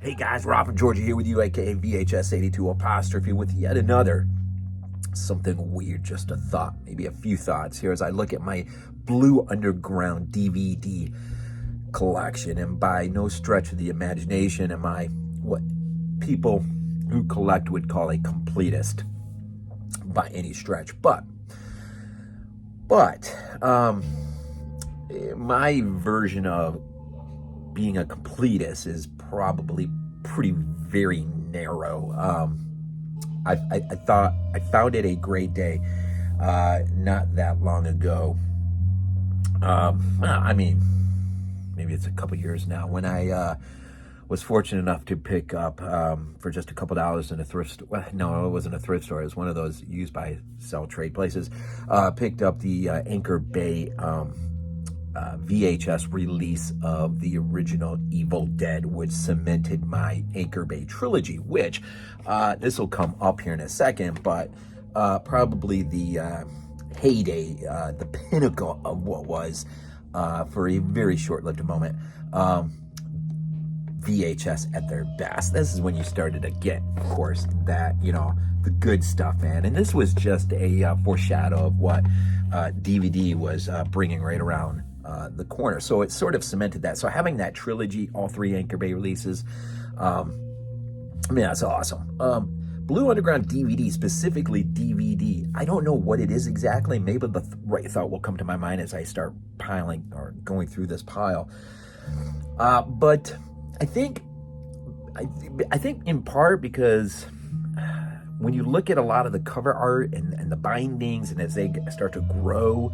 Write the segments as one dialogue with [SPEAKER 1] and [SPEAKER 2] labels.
[SPEAKER 1] Hey guys, Rob from Georgia here with you, aka VHS82 Apostrophe, with yet another something weird, just a thought, maybe a few thoughts here as I look at my Blue Underground DVD collection. And by no stretch of the imagination am I what people who collect would call a completest by any stretch. But my version of being a completist is probably pretty very narrow. I found it a great day not that long ago. I mean, maybe it's a couple years now, when I was fortunate enough to pick up for just a couple dollars in a thrift store. Well, no, it wasn't a thrift store. It was one of those used by sell trade places. Picked up the Anchor Bay VHS release of the original Evil Dead, which cemented my Anchor Bay trilogy, which this will come up here in a second, but probably the heyday, the pinnacle of what was, for a very short-lived moment, VHS at their best. This is when you started to get, of course, that, the good stuff, man. And this was just a foreshadow of what DVD was bringing right around the corner. So it sort of cemented that. So having that trilogy, all three Anchor Bay releases, that's awesome. Blue Underground DVD, specifically DVD, I don't know what it is exactly. Maybe the right thought will come to my mind as I start piling or going through this pile. But I think in part because when you look at a lot of the cover art and the bindings, and as they start to grow,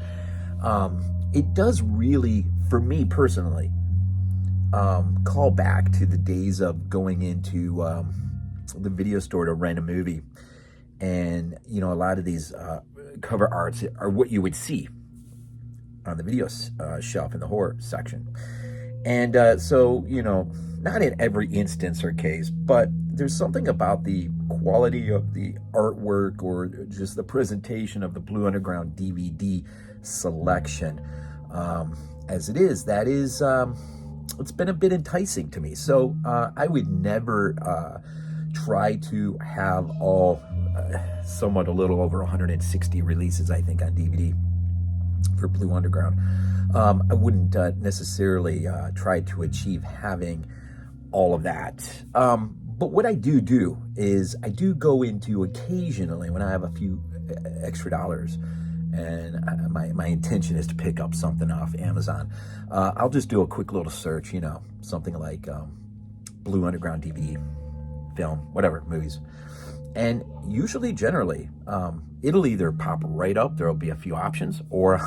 [SPEAKER 1] it does really, for me personally, call back to the days of going into the video store to rent a movie. And, a lot of these cover arts are what you would see on the video shelf in the horror section. And so, not in every instance or case, but there's something about the quality of the artwork or just the presentation of the Blue Underground DVD selection as it is, that is, it's been a bit enticing to me. So I would never try to have all somewhat a little over 160 releases, I think, on DVD for Blue Underground. I wouldn't necessarily try to achieve having all of that. But what I do is I do go into occasionally when I have a few extra dollars, and my intention is to pick up something off Amazon. I'll just do a quick little search, something like Blue Underground DVD, film, whatever, movies. And usually, generally, it'll either pop right up, there'll be a few options, or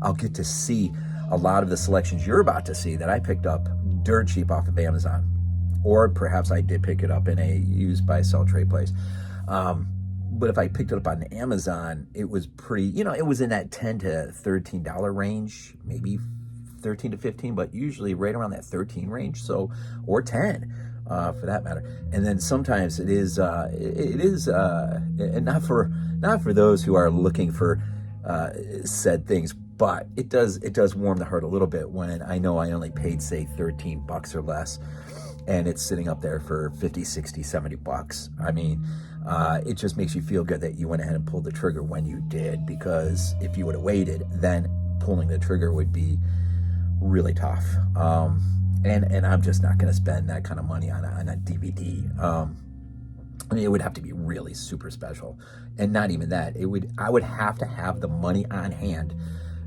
[SPEAKER 1] I'll get to see a lot of the selections you're about to see that I picked up dirt cheap off of Amazon. Or perhaps I did pick it up in a used by sell trade place. But if I picked it up on Amazon, it was pretty, it was in that $10 to $13 range, maybe 13 to 15, but usually right around that 13 range. So, or 10 for that matter. And then sometimes it is, and not for those who are looking for said things, but it does warm the heart a little bit when I know I only paid, say, $13 or less, and it's sitting up there for 50, 60, 70 bucks. I mean, it just makes you feel good that you went ahead and pulled the trigger when you did, because if you would have waited, then pulling the trigger would be really tough. And I'm just not going to spend that kind of money on a DVD. I mean, it would have to be really super special. And not even that. I would have to have the money on hand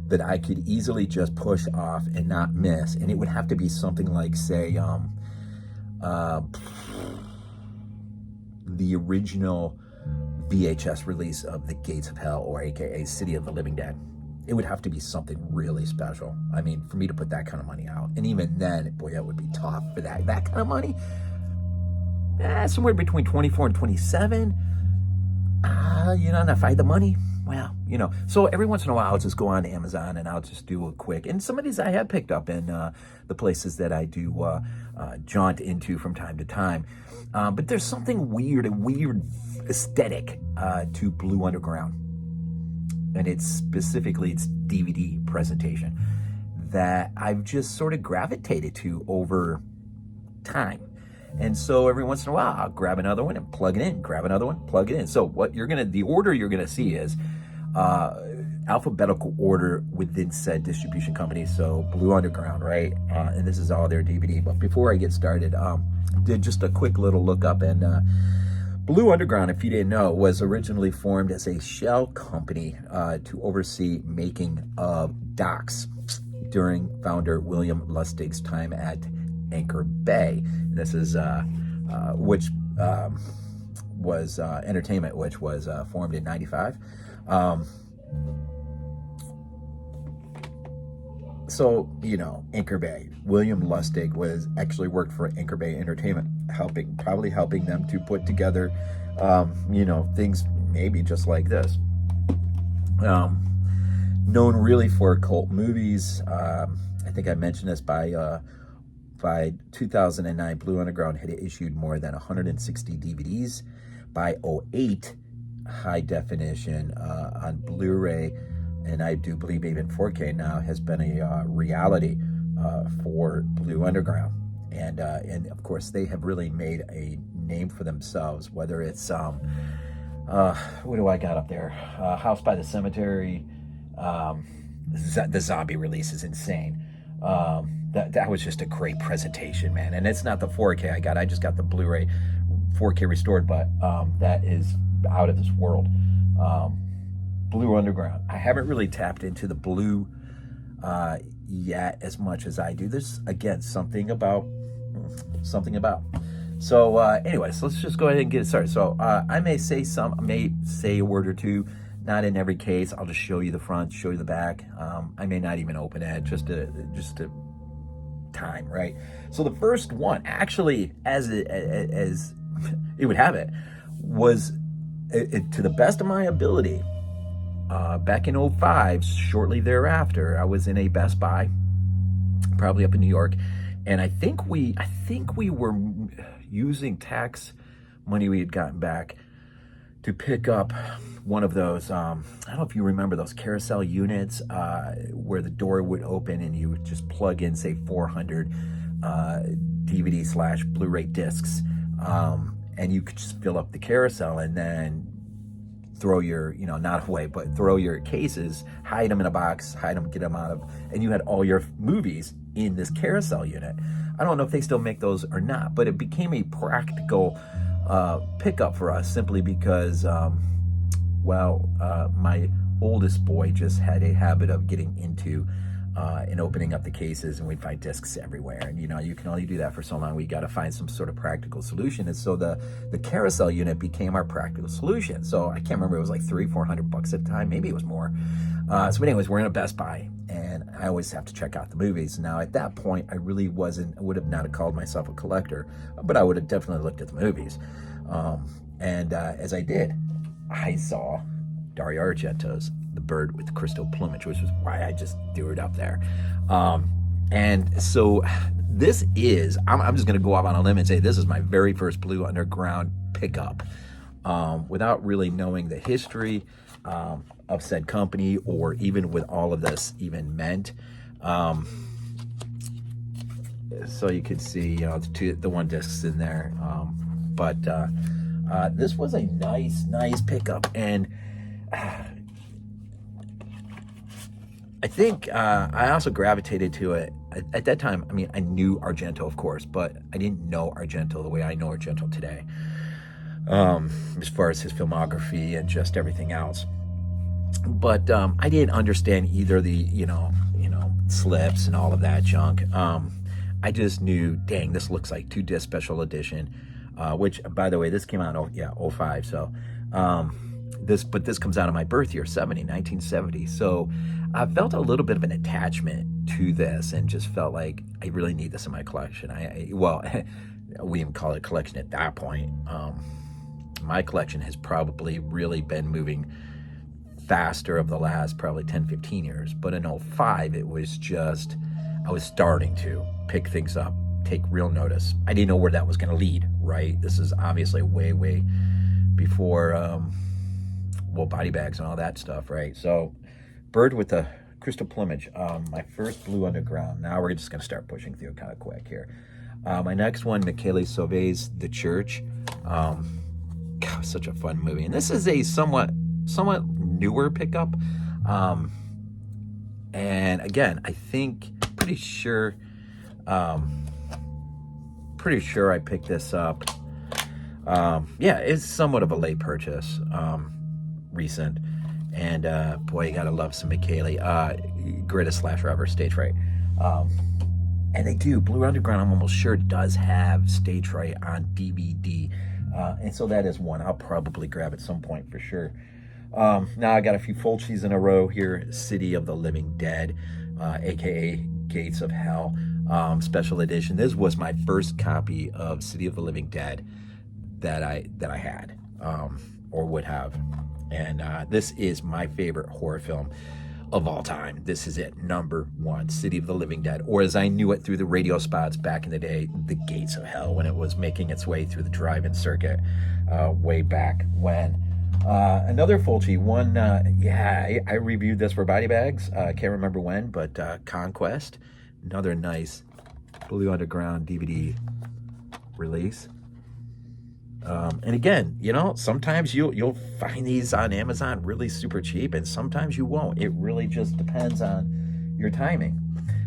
[SPEAKER 1] that I could easily just push off and not miss. And it would have to be something like, say, the original VHS release of The Gates of Hell, or aka City of the Living Dead. It would have to be something really special. I mean, for me to put that kind of money out. And even then, boy, that would be tough for that kind of money. Somewhere between 24 and 27. And if I had the money, well, So every once in a while, I'll just go on Amazon and I'll just do a quick. And some of these I have picked up in the places that I do jaunt into from time to time. But there's something weird, a weird aesthetic to Blue Underground. And it's specifically its DVD presentation that I've just sort of gravitated to over time. And so every once in a while, I'll grab another one and plug it in, grab another one, plug it in. So the order you're gonna see is alphabetical order within said distribution company. So Blue Underground, right? And this is all their DVD. But before I get started, did just a quick little look up, and Blue Underground, if you didn't know, was originally formed as a shell company to oversee making of docks during founder William Lustig's time at Anchor Bay. This is which was Entertainment, which was formed in '95. So, Anchor Bay. William Lustig was actually worked for Anchor Bay Entertainment, probably helping them to put together, things maybe just like this. Known really for cult movies. I think I mentioned this by 2009, Blue Underground had issued more than 160 DVDs. By '08, high definition on Blu-ray, and I do believe even 4K now, has been a reality for Blue Underground. And of course, they have really made a name for themselves, whether it's, what do I got up there? House by the Cemetery. The zombie release is insane. That was just a great presentation, man. And it's not the 4K I got. I just got the Blu-ray 4K restored, but that is out of this world. Blue Underground. I haven't really tapped into the Blue yet as much as I do. There's, again, something about. So anyways, let's just go ahead and get started. So I may say a word or two. Not in every case. I'll just show you the front, show you the back. I may not even open it, just to time, right? So the first one, actually, as it would have it, was to the best of my ability. Back in '05, shortly thereafter, I was in a Best Buy, probably up in New York, and I think we were using tax money we had gotten back to pick up one of those, I don't know if you remember those carousel units where the door would open and you would just plug in, say, 400 DVD/Blu-ray discs, and you could just fill up the carousel and then throw your, not away, but throw your cases, hide them in a box, get them out of, and you had all your movies in this carousel unit. I don't know if they still make those or not, but it became a practical pickup for us simply because, my oldest boy just had a habit of getting into and opening up the cases, and we'd find discs everywhere. And you can only do that for so long. We got to find some sort of practical solution. And so the carousel unit became our practical solution. So I can't remember, it was like $300-400 at the time. Maybe it was more. So anyways, we're in a Best Buy, and I always have to check out the movies. Now at that point, I really would have not called myself a collector, but I would have definitely looked at the movies. As I did, I saw Dario Argento's The Bird with Crystal Plumage, which was why I just threw it up there. And so this is, I'm just going to go off on a limb and say this is my very first Blue Underground pickup, without really knowing the history of said company, or even with all of this even meant. So you could see, the one disc's in there. But this was a nice pickup, and I think I also gravitated to it at that time. I mean, I knew Argento, of course, but I didn't know Argento the way I know Argento today, as far as his filmography and just everything else. But I didn't understand either the slips and all of that junk. I just knew, dang, this looks like 2-disc special edition, which, by the way, this came out in 05. So this comes out of my birth year, 1970. So I felt a little bit of an attachment to this, and just felt like I really need this in my collection. We didn't call it a collection at that point. My collection has probably really been moving faster of the last probably 10-15 years. But in 05, it was just, I was starting to pick things up, take real notice. I didn't know where that was going to lead, right? This is obviously way before, body bags and all that stuff, right? So, Bird with the Crystal Plumage, my first Blue Underground. Now we're just going to start pushing through kind of quick here. My next one, Michele Sauvé's The Church. God, such a fun movie. And this is a somewhat newer pickup. And again, I think, pretty sure I picked this up. Yeah, it's somewhat of a late purchase, recent. And boy, you gotta love some Michele. Greatest slasher ever, Stage Fright. And they do. Blue Underground, I'm almost sure, does have Stage Fright on DVD. And so that is one I'll probably grab at some point for sure. Now I got a few Fulcis in a row here. City of the Living Dead, aka Gates of Hell, special edition. This was my first copy of City of the Living Dead that I had, or would have. And this is my favorite horror film of all time. This is it, number one, City of the Living Dead, or as I knew it through the radio spots back in the day, The Gates of Hell, when it was making its way through the drive-in circuit way back when. Another Fulci one, I reviewed this for Body Bags. Can't remember when, but Conquest, another nice Blue Underground DVD release. And again, you know, sometimes you'll find these on Amazon really super cheap, and sometimes you won't. It really just depends on your timing.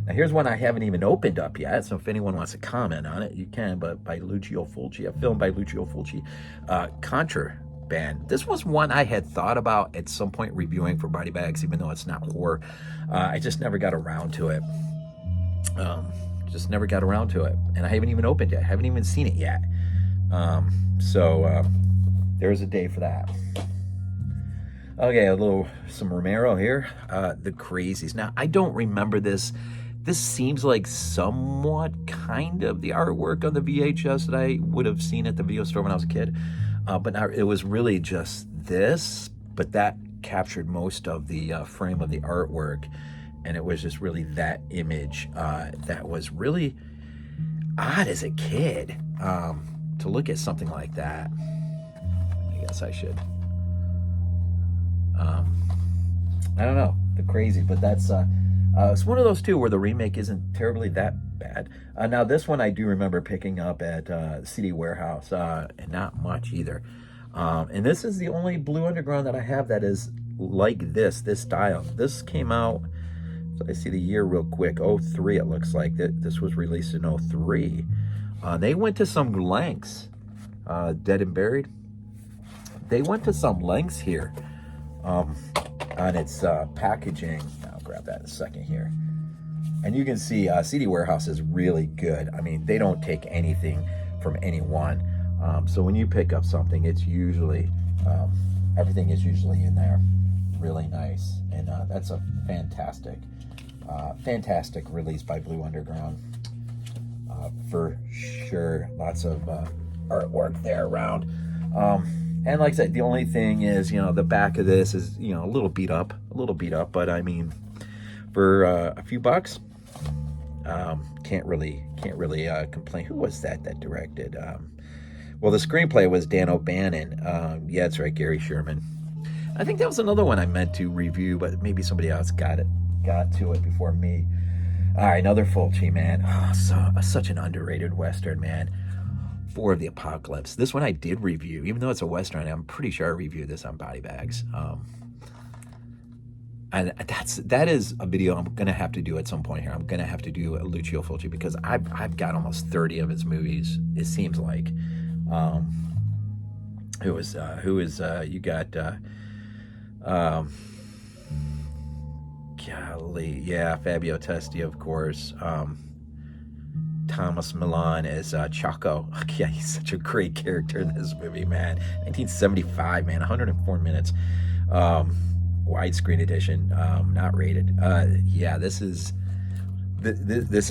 [SPEAKER 1] Now, here's one I haven't even opened up yet, so if anyone wants to comment on it, you can, but by Lucio Fulci, a film by Lucio Fulci, Contraband. This was one I had thought about at some point reviewing for Body Bags, even though it's not horror. I just never got around to it. And I haven't even opened it. I haven't even seen it yet. So there's a day for that. Okay, some Romero here. The Crazies. Now, I don't remember this. This seems like somewhat kind of the artwork on the VHS that I would have seen at the video store when I was a kid. But it was really just this, but that captured most of the frame of the artwork. And it was just really that image that was really odd as a kid. To look at something like that, I guess I should. I don't know, The Crazy, but that's it's one of those two where the remake isn't terribly that bad. Now this one I do remember picking up at CD Warehouse, and not much either. And this is the only Blue Underground that I have that is like this style. This came out, so I see the year real quick, 03 it looks like. This was released in 03. They went to some lengths, Dead and Buried. They went to some lengths here on its packaging. I'll grab that in a second here. And you can see CD Warehouse is really good. I mean, they don't take anything from anyone. So when you pick up something, it's usually, everything is usually in there. Really nice. And that's a fantastic release by Blue Underground. For sure, lots of artwork there around. And like I said, the only thing is, you know, the back of this is, you know, a little beat up, but I mean, for a few bucks, can't really complain. Who was that directed? Well, the screenplay was Dan O'Bannon. Yeah, that's right, Gary Sherman. I think that was another one I meant to review, but maybe somebody else got to it before me. All right, another Fulci, man. Oh, such an underrated Western, man. 4 of the Apocalypse. This one I did review. Even though it's a Western, I'm pretty sure I reviewed this on Body Bags. And that is a video I'm going to have to do at some point here. I'm going to have to do a Lucio Fulci because I've got almost 30 of his movies, it seems like. You got... golly, yeah, Fabio Testi, of course. Thomas Milan as Chaco. Yeah, he's such a great character in this movie, man. 1975, man, 104 minutes. Widescreen edition, not rated. Yeah, this is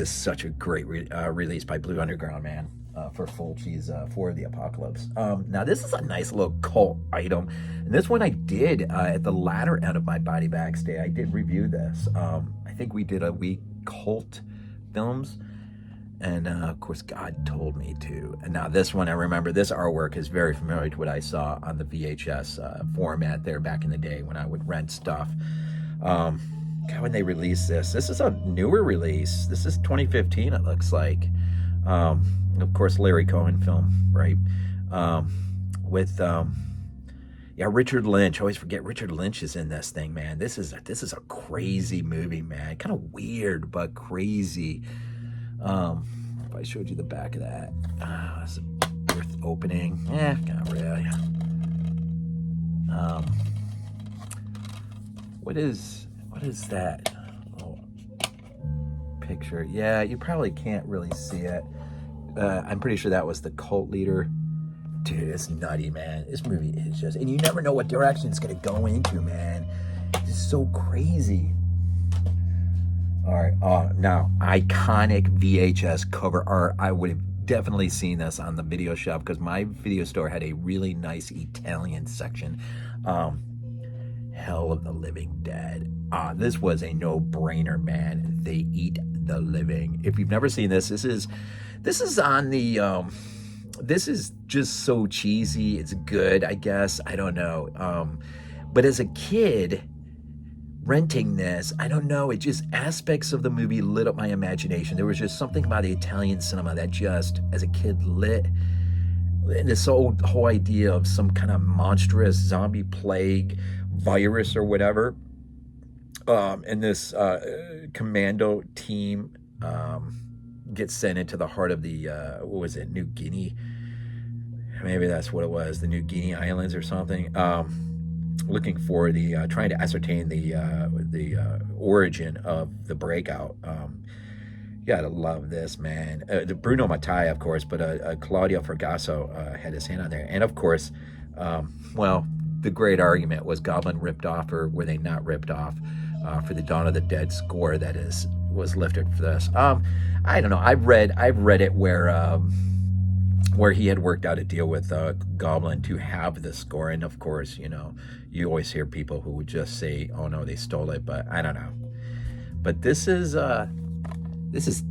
[SPEAKER 1] such a great release by Blue Underground, man. For Fulci's For the Apocalypse. Now, this is a nice little cult item. And this one I did at the latter end of my Body Bags day. I did review this. I think we did a week cult films. And, of course, God told me to. And now this one, I remember this artwork is very familiar to what I saw on the VHS format there back in the day when I would rent stuff. God, when they released this is a newer release. This is 2015, it looks like. Of course, Larry Cohen film, right? With yeah, Richard Lynch. I always forget Richard Lynch is in this thing, man. This is a crazy movie, man. Kind of weird, but crazy. If I showed you the back of that, it's worth opening. Not really. What is that? Oh, picture. Yeah, you probably can't really see it. I'm pretty sure that was the cult leader. Dude, it's nutty, man. This movie is just, and you never know what direction it's gonna go into, man. It's so crazy. All right, now iconic VHS cover art. I would have definitely seen this on the video shop because my video store had a really nice Italian section. Hell of the Living Dead. This was a no-brainer, man. They eat the living. If you've never seen this, this is on the. This is just so cheesy. It's good, I guess. I don't know. But as a kid, renting this, I don't know, it just, aspects of the movie lit up my imagination. There was just something about the Italian cinema that just, as a kid, lit. And this whole idea of some kind of monstrous zombie plague virus or whatever. And this commando team gets sent into the heart of the, what was it, New Guinea? Maybe that's what it was, the New Guinea Islands or something. Looking for the, trying to ascertain the origin of the breakout. You gotta love this, man. Bruno Mattei, of course, but Claudio Fragasso had his hand on there. And of course, well, the great argument, was Goblin ripped off or were they not ripped off for the Dawn of the Dead score that was lifted for this? I don't know. I've read it where he had worked out a deal with Goblin to have the score, and of course, you know, you always hear people who would just say, "Oh no, they stole it," but I don't know. But this is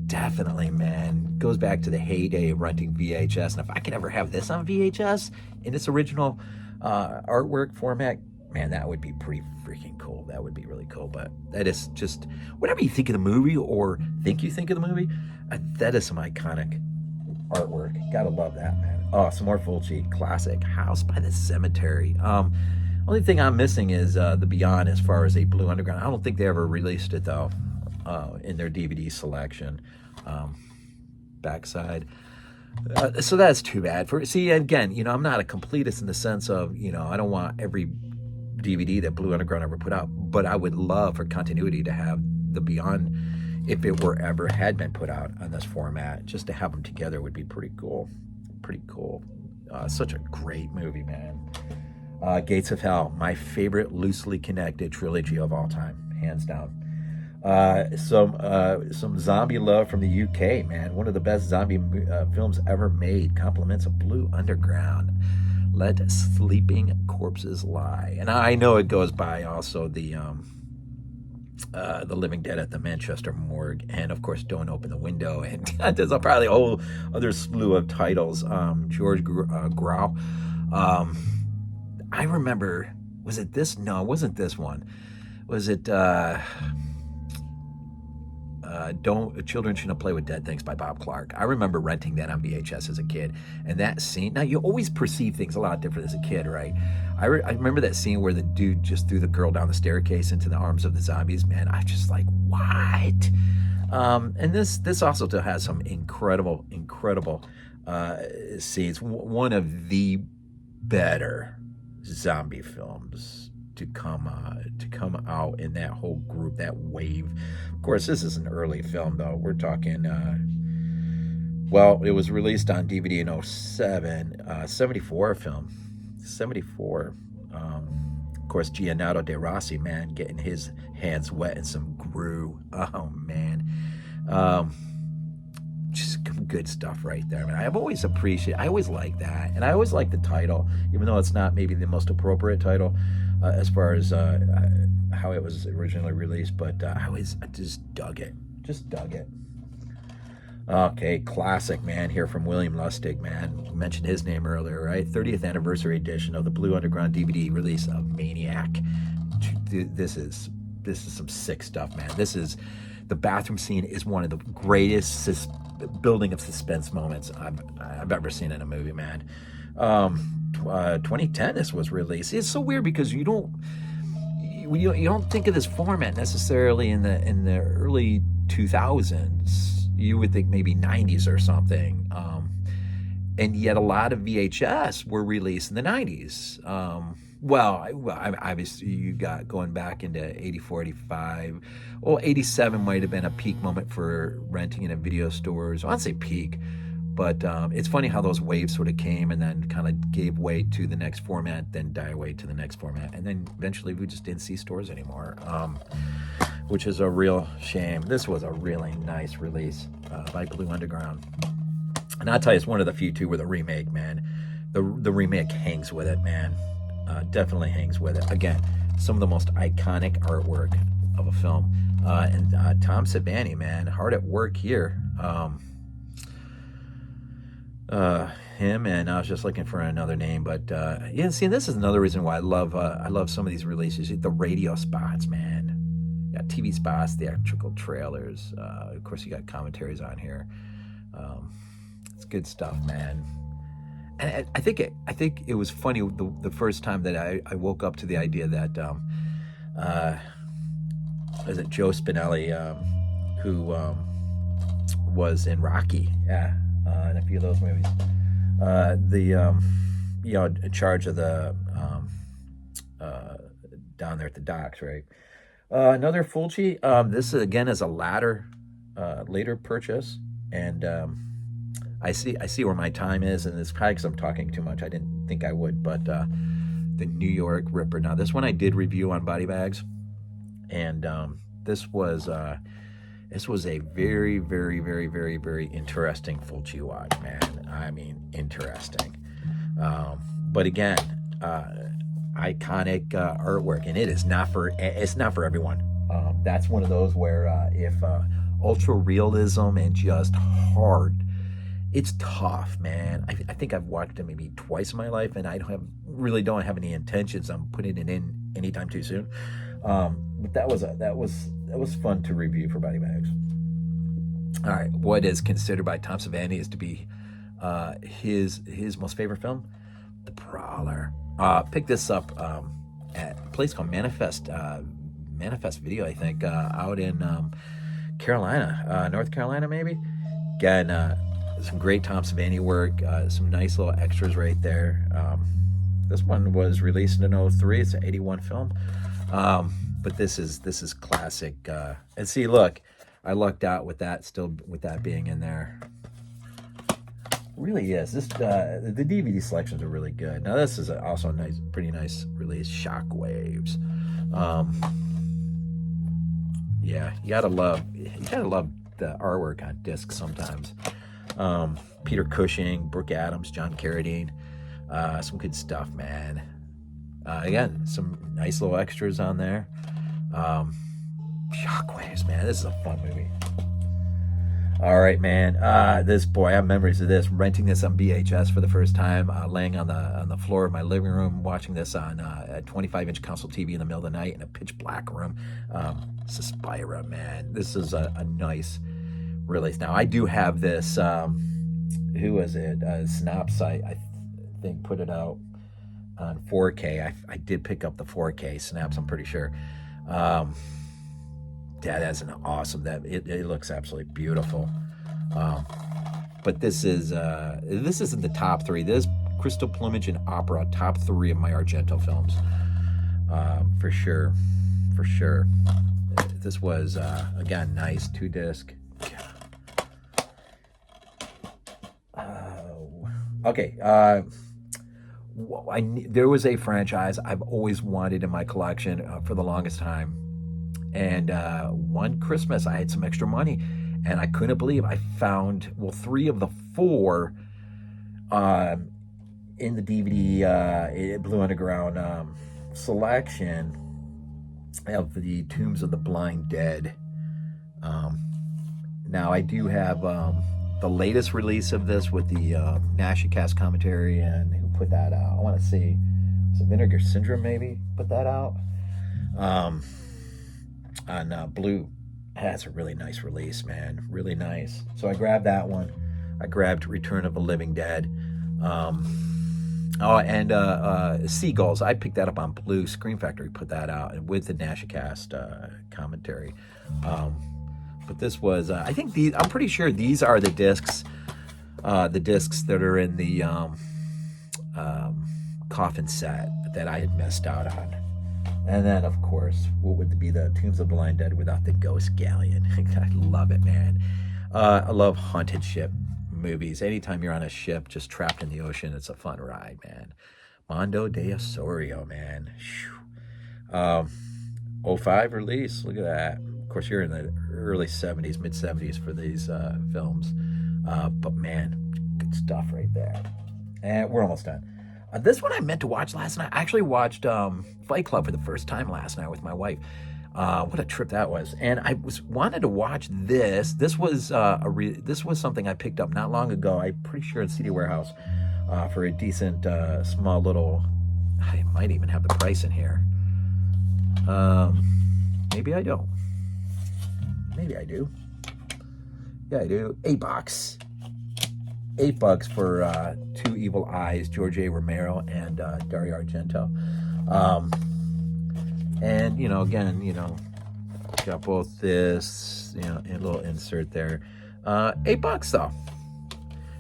[SPEAKER 1] definitely, man, goes back to the heyday of renting VHS, and if I could ever have this on VHS in its original artwork format, man, that would be pretty freaking cool. That would be really cool. But that is just, whatever you think of the movie or think you think of the movie, that is some iconic artwork. Gotta love that, man. Oh, some more Fulci classic, House by the Cemetery. Only thing I'm missing is the Beyond as far as a Blue Underground. I don't think they ever released it though in their DVD selection. Backside. So that's too bad. See, again, you know, I'm not a completist in the sense of, you know, I don't want every DVD that Blue Underground ever put out, but I would love for continuity to have the Beyond, if it were ever had been put out on this format. Just to have them together would be pretty cool. Pretty cool. Such a great movie, man. Gates of Hell, my favorite loosely connected trilogy of all time, hands down. Some zombie love from the UK, man. One of the best zombie films ever made. Compliments of Blue Underground. Let Sleeping Corpses Lie. And I know it goes by also the Living Dead at the Manchester Morgue, and of course Don't Open the Window, and there's probably a whole other slew of titles. George Grau. I remember, was it this? No, it wasn't this one. Was it Children Shouldn't Play with Dead Things by Bob Clark? I remember renting that on VHS as a kid, and that scene, now you always perceive things a lot different as a kid, right? I remember that scene where the dude just threw the girl down the staircase into the arms of the zombies. Man, I just like, what? And this also has some incredible scenes. One of the better zombie films to come out in that whole group, that wave. Of course, this is an early film, though. We're talking, well, it was released on DVD in 07, 74 film. 74. Of course, Giannato De Rossi, man, getting his hands wet in some Gru. Oh, man. Just some good stuff right there, man. I always like that. And I always like the title, even though it's not maybe the most appropriate title as far as how it was originally released, but I just dug it. Okay, classic, man, here from William Lustig, man. We mentioned his name earlier, right? 30th anniversary edition of the Blue Underground DVD release of Maniac. This is some sick stuff, man. The bathroom scene is one of the greatest building of suspense moments I've ever seen in a movie, man. 2010 this was released. It's so weird because you don't think of this format necessarily in the early 2000s. You would think maybe 90s or something. And yet a lot of VHS were released in the 90s. Obviously you got going back into 84, 85. Well, 87 might have been a peak moment for renting in video stores. I'd say peak. But it's funny how those waves sort of came and then kind of gave way to the next format, then die away to the next format. And then eventually we just didn't see stores anymore, which is a real shame. This was a really nice release by Blue Underground. And I'll tell you, it's one of the few, too, where the remake, man, the remake hangs with it, man. Definitely hangs with it. Again, some of the most iconic artwork of a film. And Tom Savini, man, hard at work here. Him, and I was just looking for another name, but yeah, see, this is another reason why I love some of these releases. The radio spots, man. You got TV spots, theatrical trailers. Of course, you got commentaries on here. It's good stuff, man. And I think it was funny the first time that I woke up to the idea that was it Joe Spinelli, who was in Rocky, yeah, and a few of those movies. In charge of the down there at the docks, right? Another Fulci. This again is a later purchase, and I see where my time is, and it's probably because I'm talking too much. I didn't think I would, but the New York Ripper. Now, this one I did review on Body Bags, and this was a very, very, very, very, very interesting Fulci watch, man. I mean, interesting. But again, iconic artwork, and it's not for everyone. That's one of those where if ultra realism and just hard, it's tough, man. I think I've watched it maybe twice in my life, and I really don't have any intentions on putting it in anytime too soon. But that was fun to review for Body Bags. All right, what is considered by Tom Savini is to be his most favorite film, The Prowler. Picked this up at a place called Manifest Video, I think, out in Carolina, North Carolina, maybe. Again, some great Tom Savini work, some nice little extras right there. This one was released in 2003. It's an 81 film. But this is classic. And see, look, I lucked out with that being in there. Really is. This the DVD selections are really good. Now this is also a pretty nice release. Shockwaves. Yeah, you gotta love the artwork on disc sometimes. Peter Cushing, Brooke Adams, John Carradine. Some good stuff, man. Again, some nice little extras on there. Shockwaves, man. This is a fun movie. All right, man. I have memories of this. Renting this on VHS for the first time, laying on the floor of my living room, watching this on a 25-inch console TV in the middle of the night in a pitch black room. Suspira, man. This is a nice release. Now, I do have this. Who was it? Synopsis, I think, put it out on 4K. I did pick up the 4K Snaps, I'm pretty sure. That's an awesome. It looks absolutely beautiful. But this isn't the top three. This Crystal Plumage and Opera, top three of my Argento films, for sure. This was again nice 2-disc. Okay. There was a franchise I've always wanted in my collection for the longest time. And one Christmas, I had some extra money, and I couldn't believe I found, 3 of the 4 in the DVD Blue Underground selection of the Tombs of the Blind Dead. Now, I do have the latest release of this with the Nashicast commentary, and who put that out? I want to see. Was it Vinegar Syndrome, maybe? Put that out? On Blue That's a really nice release, man. Really nice. So I grabbed that one. I grabbed Return of the Living Dead. Oh, and Seagulls. I picked that up on Blue. Scream Factory put that out with the NashaCast commentary. But this was, I think these. I'm pretty sure these are the discs that are in the coffin set that I had missed out on. And then, of course, what would be the Tombs of the Blind Dead without the Ghost Galleon? I love it, man. I love haunted ship movies. Anytime you're on a ship just trapped in the ocean, it's a fun ride, man. Mondo de Osorio, man. 05 release. Look at that. Of course, you're in the early 70s, mid 70s for these films. But man, good stuff right there. And we're almost done. This one I meant to watch last night. I actually watched Fight Club for the first time last night with my wife. What a trip that was! And I wanted to watch this. This was something I picked up not long ago. I'm pretty sure at CD Warehouse for a decent small little. I might even have the price in here. Maybe I don't. Maybe I do. Yeah, I do. $8. $8 for Two Evil Eyes, George A. Romero and Dario Argento. And, again, got both this, and a little insert there. $8 though.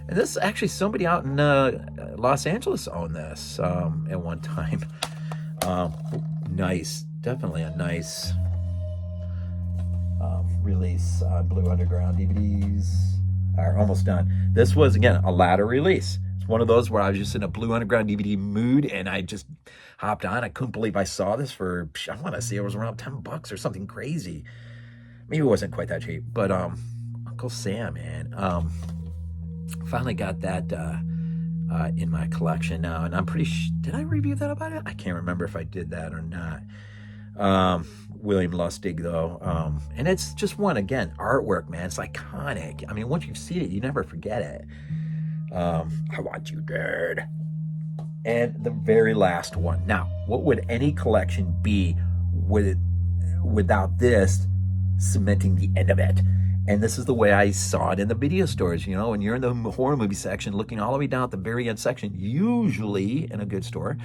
[SPEAKER 1] And this is actually somebody out in Los Angeles owned this at one time. Nice. Definitely a nice release on Blue Underground DVDs. Are almost done. This was, again, a ladder release. It's one of those where I was just in a Blue Underground DVD mood and I just hopped on. I couldn't believe I saw this for, I want to say it was around $10 or something crazy. Maybe it wasn't quite that cheap, but Uncle Sam, man. Finally got that in my collection now, and I'm pretty did I review that about it? I can't remember if I did that or not. William Lustig, though. And it's just one, again, artwork, man. It's iconic. I mean, once you've seen it, you never forget it. I Want You Dead. And the very last one. Now, what would any collection be without this cementing the end of it? And this is the way I saw it in the video stores. When you're in the horror movie section, looking all the way down at the very end section, usually in a good store,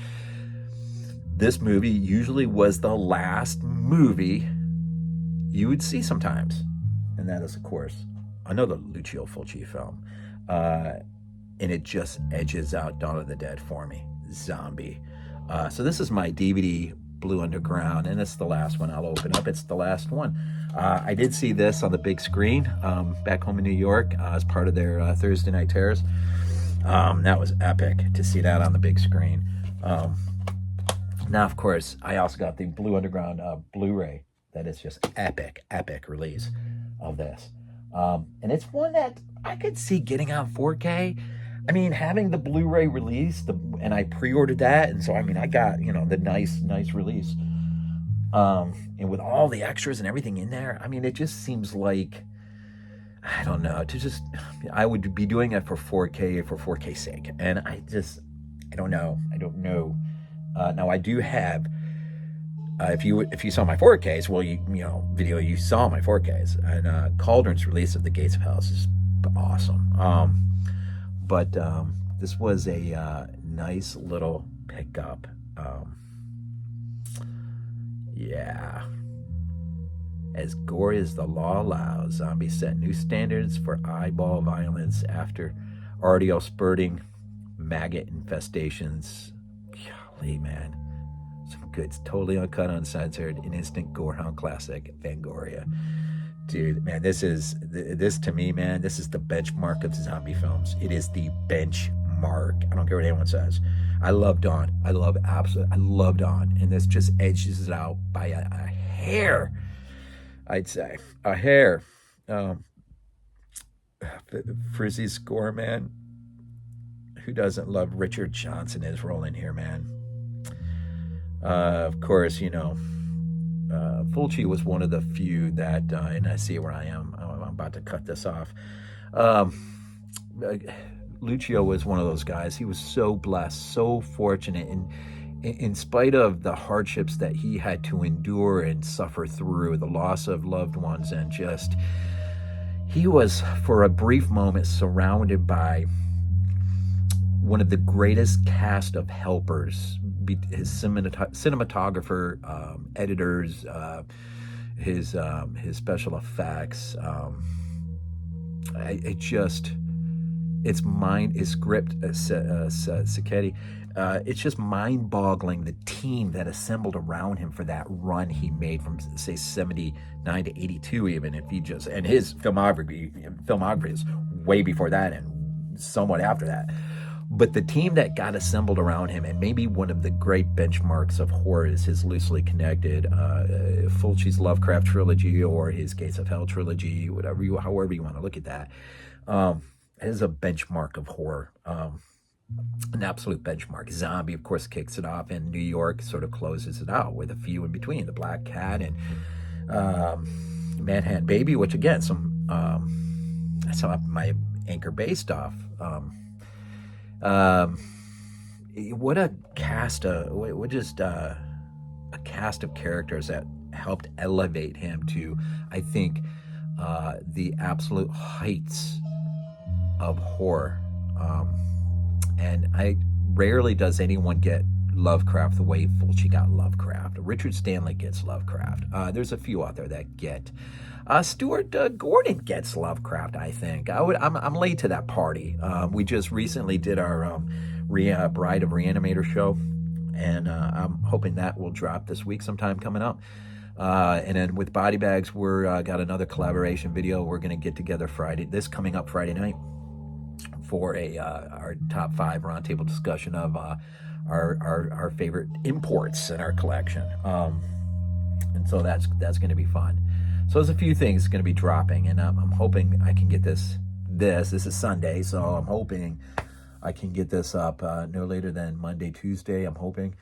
[SPEAKER 1] this movie usually was the last movie you would see sometimes. And that is, of course, another Lucio Fulci film. And it just edges out Dawn of the Dead for me. Zombie. So this is my DVD, Blue Underground, and it's the last one I'll open up. It's the last one. I did see this on the big screen back home in New York as part of their Thursday Night Terrors. That was epic to see that on the big screen. Now, of course, I also got the Blue Underground Blu-ray. That is just epic release of this. And it's one that I could see getting on 4K. I mean, having the Blu-ray release, and I pre-ordered that, and so, I mean, I got, the nice release. And with all the extras and everything in there, I mean, it just seems like, I don't know, I would be doing it for 4K, for 4K's sake. And I don't know. Now I do have, if you saw my 4Ks, well, video, you saw my 4Ks, and Cauldron's release of The Gates of Hell is awesome. But this was a nice little pickup. Yeah. As gory as the law allows, zombies set new standards for eyeball violence after RDL spurting maggot infestations. Golly, man. Some good, totally uncut, uncensored, an instant gorehound classic, Fangoria. Dude, man, this to me, man, this is the benchmark of zombie films. It is the benchmark. I don't care what anyone says. I love Dawn. I love Dawn. And this just edges it out by a hair, I'd say. A hair. Frizzy's score, man. Who doesn't love Richard Johnson his role in here, man? Of course, Fulci was one of the few that, and I see where I am. I'm about to cut this off. Lucio was one of those guys. He was so blessed, so fortunate, and in spite of the hardships that he had to endure and suffer through, the loss of loved ones, and just, he was for a brief moment surrounded by one of the greatest cast of helpers, his cinematographer, editors, his special effects. His script, Sacchetti. It's just mind-boggling, the team that assembled around him for that run he made from, say, 79 to 82 even, if he just, and his filmography is way before that and somewhat after that. But the team that got assembled around him, and maybe one of the great benchmarks of horror is his loosely connected Fulci's Lovecraft trilogy or his Gates of Hell trilogy, however you want to look at that, is a benchmark of horror. An absolute benchmark. Zombie, of course, kicks it off, and New York sort of closes it out with a few in between. The Black Cat and Manhattan Baby, which again, that's how my anchor based off. What a cast! A cast of characters that helped elevate him to, I think, the absolute heights of horror. And rarely does anyone get Lovecraft the way Fulci got Lovecraft. Richard Stanley gets Lovecraft. There's a few out there that get. Stuart Gordon gets Lovecraft, I think. I'm late to that party. We just recently did our Bride of Reanimator show, and I'm hoping that will drop this week sometime coming up. And then with Body Bags, we're got another collaboration video. We're going to get together coming up Friday night, for our top 5 roundtable discussion of our favorite imports in our collection. And so that's going to be fun. So there's a few things going to be dropping, and I'm hoping I can get this is Sunday, so I'm hoping I can get this up no later than Monday, Tuesday. I'm hoping.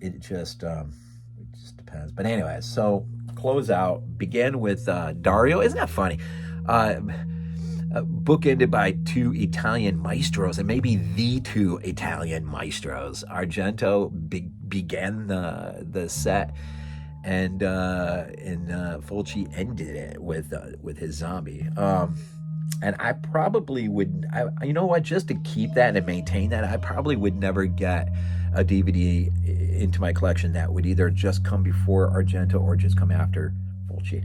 [SPEAKER 1] It just depends. But anyways, so close out, begin with Dario. Isn't that funny? Bookended by 2 Italian maestros, and maybe the 2 Italian maestros. Argento began the set, and Fulci ended it with his zombie. And I probably would, you know what, just to keep that and maintain that, I probably would never get a DVD into my collection that would either just come before Argento or just come after Fulci.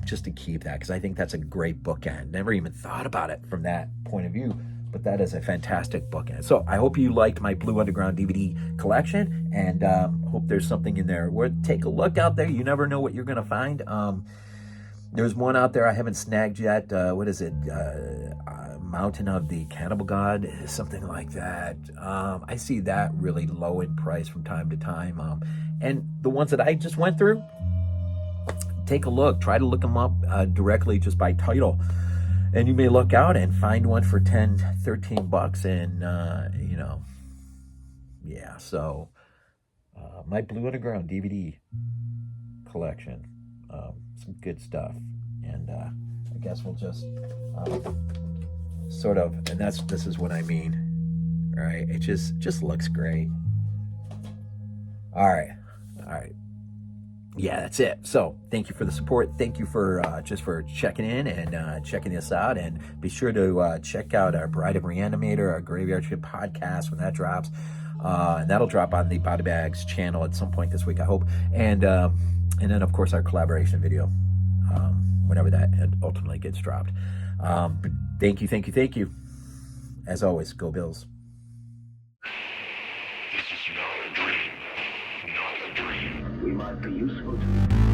[SPEAKER 1] Just to keep that, because I think that's a great bookend. Never even thought about it from that point of view, but that is a fantastic bookend. So I hope you liked my Blue Underground DVD collection, and hope there's something in there. Take a look out there. You never know what you're going to find. There's one out there I haven't snagged yet. What is it? Mountain of the Cannibal God, something like that. I see that really low in price from time to time. And the ones that I just went through, take a look. Try to look them up directly just by title, and you may look out and find one for $10-13, and yeah. So my Blue Underground DVD collection, some good stuff, and I guess we'll just sort of, and this is what I mean. All right, it just looks great. All right. Yeah, that's it. So thank you for the support. Thank you for just for checking in and checking this out. And be sure to check out our Bride of Reanimator, our Graveyard Shift podcast when that drops. And that'll drop on the Body Bags channel at some point this week, I hope. And then, of course, our collaboration video, whenever that ultimately gets dropped. Thank you. As always, go Bills.
[SPEAKER 2] This is not a dream. Not a dream. We might be useful to you.